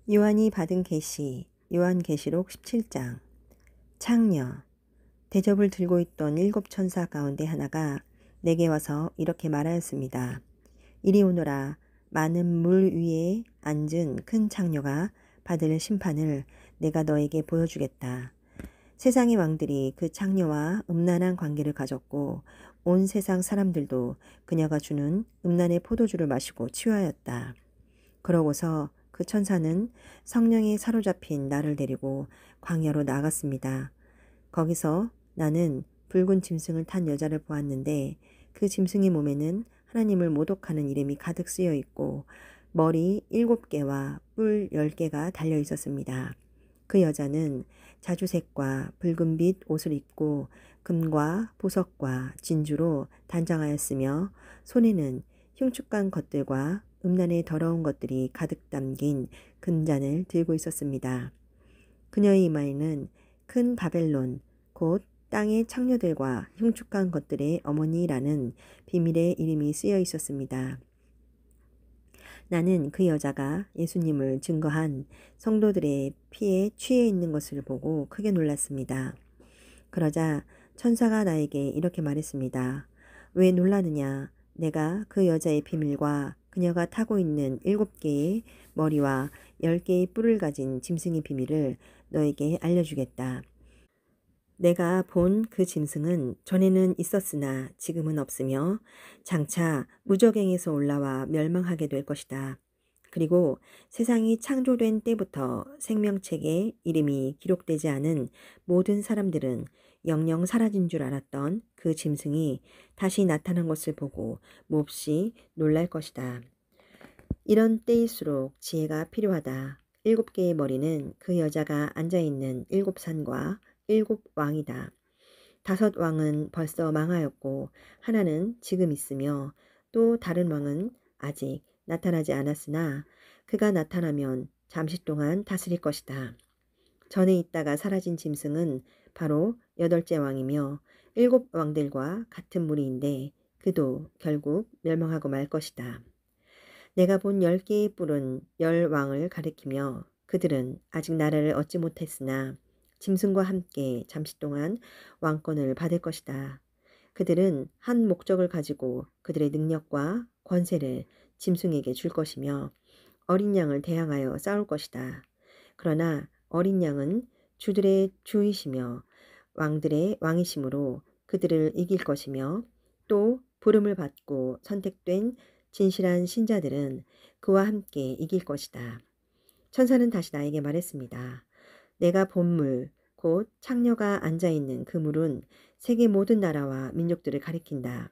요한이 받은 계시, 요한계시록 17장. 창녀. 대접을 들고 있던 7천사 가운데 하나가 내게 와서 이렇게 말하였습니다. 이리 오너라. 많은 물 위에 앉은 큰 창녀가 받을 심판을 내가 너에게 보여주겠다. 세상의 왕들이 그 창녀와 음란한 관계를 가졌고 온 세상 사람들도 그녀가 주는 음란의 포도주를 마시고 취하였다. 그러고서 그 천사는 성령에 사로잡힌 나를 데리고 광야로 나갔습니다. 거기서 나는 붉은 짐승을 탄 여자를 보았는데 그 짐승의 몸에는 하나님을 모독하는 이름이 가득 쓰여 있고 머리 7개와 뿔 10개가 달려 있었습니다. 그 여자는 자주색과 붉은빛 옷을 입고 금과 보석과 진주로 단장하였으며 손에는 흉측한 것들과 음란의 더러운 것들이 가득 담긴 금잔을 들고 있었습니다. 그녀의 이마에는 큰 바벨론, 곧 땅의 창녀들과 흉측한 것들의 어머니라는 비밀의 이름이 쓰여 있었습니다. 나는 그 여자가 예수님을 증거한 성도들의 피에 취해 있는 것을 보고 크게 놀랐습니다. 그러자 천사가 나에게 이렇게 말했습니다. 왜 놀라느냐? 내가 그 여자의 비밀과 그녀가 타고 있는 7개의 머리와 10개의 뿔을 가진 짐승의 비밀을 너에게 알려주겠다. 내가 본 그 짐승은 전에는 있었으나 지금은 없으며 장차 무저갱에서 올라와 멸망하게 될 것이다. 그리고 세상이 창조된 때부터 생명책에 이름이 기록되지 않은 모든 사람들은 영영 사라진 줄 알았던 그 짐승이 다시 나타난 것을 보고 몹시 놀랄 것이다. 이런 때일수록 지혜가 필요하다. 7개의 머리는 그 여자가 앉아있는 7산과 7왕이다. 5왕은 벌써 망하였고 하나는 지금 있으며 또 다른 왕은 아직 나타나지 않았으나 그가 나타나면 잠시 동안 다스릴 것이다. 전에 있다가 사라진 짐승은 바로 8째 왕이며 7왕들과 같은 무리인데 그도 결국 멸망하고 말 것이다. 내가 본 10개의 뿔은 10왕을 가리키며 그들은 아직 나라를 얻지 못했으나 짐승과 함께 잠시 동안 왕권을 받을 것이다. 그들은 한 목적을 가지고 그들의 능력과 권세를 짐승에게 줄 것이며 어린 양을 대항하여 싸울 것이다. 그러나 어린 양은 주들의 주이시며 왕들의 왕이시므로 그들을 이길 것이며 또 부름을 받고 선택된 진실한 신자들은 그와 함께 이길 것이다. 천사는 다시 나에게 말했습니다. 내가 본 물, 곧 창녀가 앉아있는 그 물은 세계 모든 나라와 민족들을 가리킨다.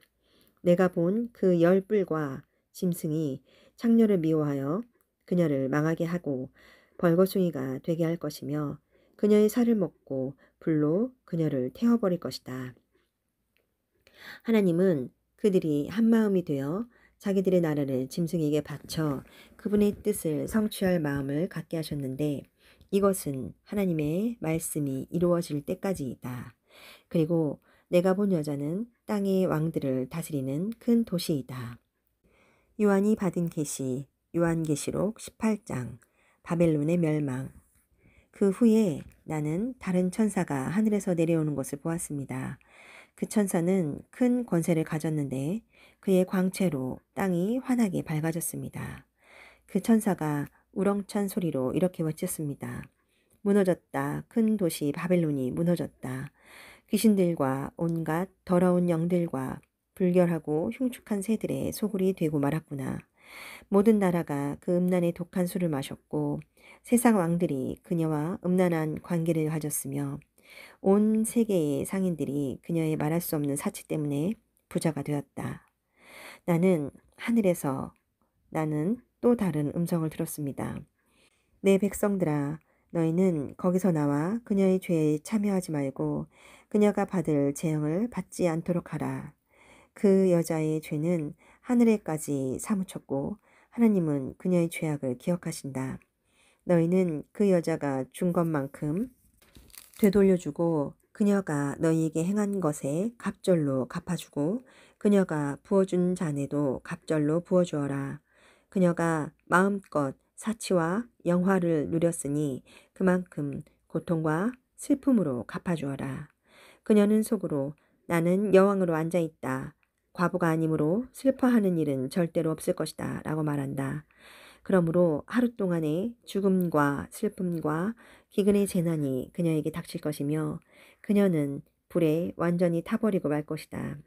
내가 본 그 10뿔과 짐승이 창녀를 미워하여 그녀를 망하게 하고 벌거숭이가 되게 할 것이며 그녀의 살을 먹고 불로 그녀를 태워버릴 것이다. 하나님은 그들이 한마음이 되어 자기들의 나라를 짐승에게 바쳐 그분의 뜻을 성취할 마음을 갖게 하셨는데 이것은 하나님의 말씀이 이루어질 때까지이다. 그리고 내가 본 여자는 땅의 왕들을 다스리는 큰 도시이다. 요한이 받은 계시, 요한계시록 18장. 바벨론의 멸망. 그 후에 나는 다른 천사가 하늘에서 내려오는 것을 보았습니다. 그 천사는 큰 권세를 가졌는데 그의 광채로 땅이 환하게 밝아졌습니다. 그 천사가 우렁찬 소리로 이렇게 외쳤습니다. 무너졌다. 큰 도시 바벨론이 무너졌다. 귀신들과 온갖 더러운 영들과 불결하고 흉측한 새들의 소굴이 되고 말았구나. 모든 나라가 그 음란의 독한 술을 마셨고 세상 왕들이 그녀와 음란한 관계를 가졌으며 온 세계의 상인들이 그녀의 말할 수 없는 사치 때문에 부자가 되었다. 나는 또 다른 음성을 들었습니다. 내 백성들아, 너희는 거기서 나와 그녀의 죄에 참여하지 말고 그녀가 받을 재앙을 받지 않도록 하라. 그 여자의 죄는 하늘에까지 사무쳤고 하나님은 그녀의 죄악을 기억하신다. 너희는 그 여자가 준 것만큼 되돌려주고 그녀가 너희에게 행한 것에 갑절로 갚아주고 그녀가 부어준 잔에도 갑절로 부어주어라. 그녀가 마음껏 사치와 영화를 누렸으니 그만큼 고통과 슬픔으로 갚아주어라. 그녀는 속으로 나는 여왕으로 앉아있다. 과부가 아니므로 슬퍼하는 일은 절대로 없을 것이다 라고 말한다. 그러므로 하루 동안의 죽음과 슬픔과 기근의 재난이 그녀에게 닥칠 것이며 그녀는 불에 완전히 타버리고 말 것이다.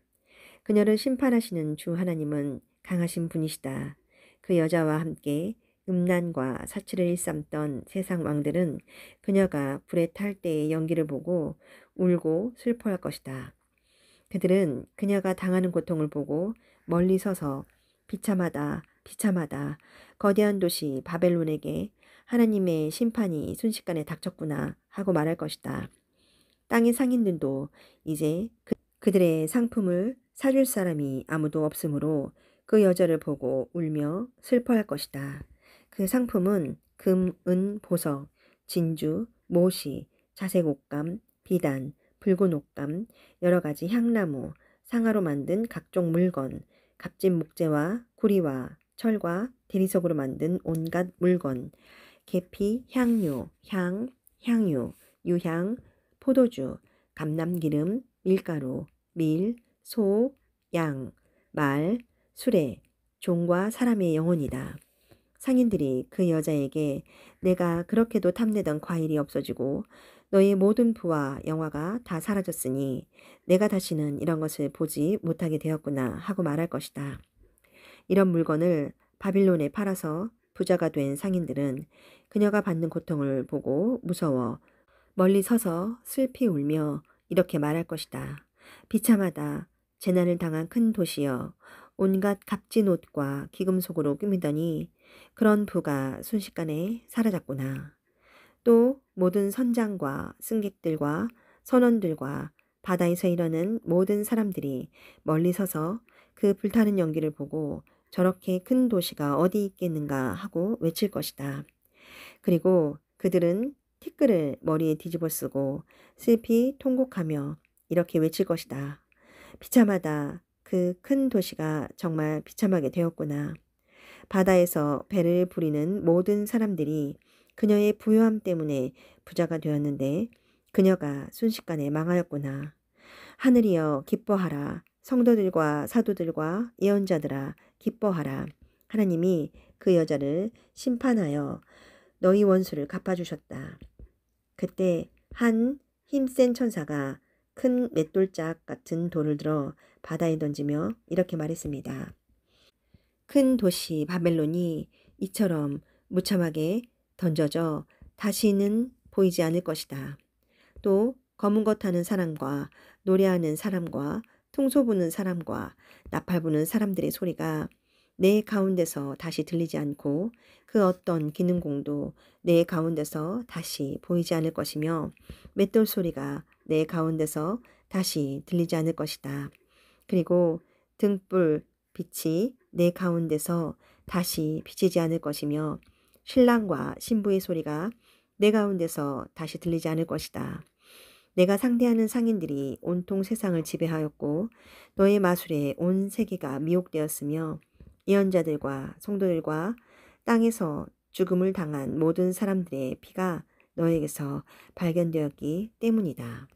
그녀를 심판하시는 주 하나님은 강하신 분이시다. 그 여자와 함께 음란과 사치를 일삼던 세상 왕들은 그녀가 불에 탈 때의 연기를 보고 울고 슬퍼할 것이다. 그들은 그녀가 당하는 고통을 보고 멀리 서서 비참하다, 비참하다. 거대한 도시 바벨론에게 하나님의 심판이 순식간에 닥쳤구나 하고 말할 것이다. 땅의 상인들도 이제 그들의 상품을 사줄 사람이 아무도 없으므로 그 여자를 보고 울며 슬퍼할 것이다. 그 상품은 금, 은, 보석, 진주, 모시, 자색 옷감, 비단, 붉은 옷감, 여러 가지 향나무, 상아로 만든 각종 물건, 값진 목재와 구리와 철과 대리석으로 만든 온갖 물건, 계피, 향료, 향, 향유, 유향, 포도주, 감람기름, 밀가루, 밀, 소, 양, 말, 수레, 종과 사람의 영혼이다. 상인들이 그 여자에게 내가 그렇게도 탐내던 과일이 없어지고 너의 모든 부와 영화가 다 사라졌으니 내가 다시는 이런 것을 보지 못하게 되었구나 하고 말할 것이다. 이런 물건을 바빌론에 팔아서 부자가 된 상인들은 그녀가 받는 고통을 보고 무서워 멀리 서서 슬피 울며 이렇게 말할 것이다. 비참하다. 재난을 당한 큰 도시여. 온갖 값진 옷과 기금속으로 꾸미더니 그런 부가 순식간에 사라졌구나. 또 모든 선장과 승객들과 선원들과 바다에서 일하는 모든 사람들이 멀리 서서 그 불타는 연기를 보고 저렇게 큰 도시가 어디 있겠는가 하고 외칠 것이다. 그리고 그들은 티끌을 머리에 뒤집어 쓰고 슬피 통곡하며 이렇게 외칠 것이다. 비참하다. 그 큰 도시가 정말 비참하게 되었구나. 바다에서 배를 부리는 모든 사람들이 그녀의 부유함 때문에 부자가 되었는데 그녀가 순식간에 망하였구나. 하늘이여 기뻐하라. 성도들과 사도들과 예언자들아 기뻐하라. 하나님이 그 여자를 심판하여 너희 원수를 갚아주셨다. 그때 한 힘센 천사가 큰 맷돌짝 같은 돌을 들어 바다에 던지며 이렇게 말했습니다. 큰 도시 바벨론이 이처럼 무참하게 던져져 다시는 보이지 않을 것이다. 또 검은 것 타는 사람과 노래하는 사람과 통소 부는 사람과 나팔 부는 사람들의 소리가 내 가운데서 다시 들리지 않고 그 어떤 기능공도 내 가운데서 다시 보이지 않을 것이며 맷돌 소리가 내 가운데서 다시 들리지 않을 것이다. 그리고 등불 빛이 내 가운데서 다시 비치지 않을 것이며 신랑과 신부의 소리가 내 가운데서 다시 들리지 않을 것이다. 내가 상대하는 상인들이 온통 세상을 지배하였고 너의 마술에 온 세계가 미혹되었으며 예언자들과 성도들과 땅에서 죽음을 당한 모든 사람들의 피가 너에게서 발견되었기 때문이다.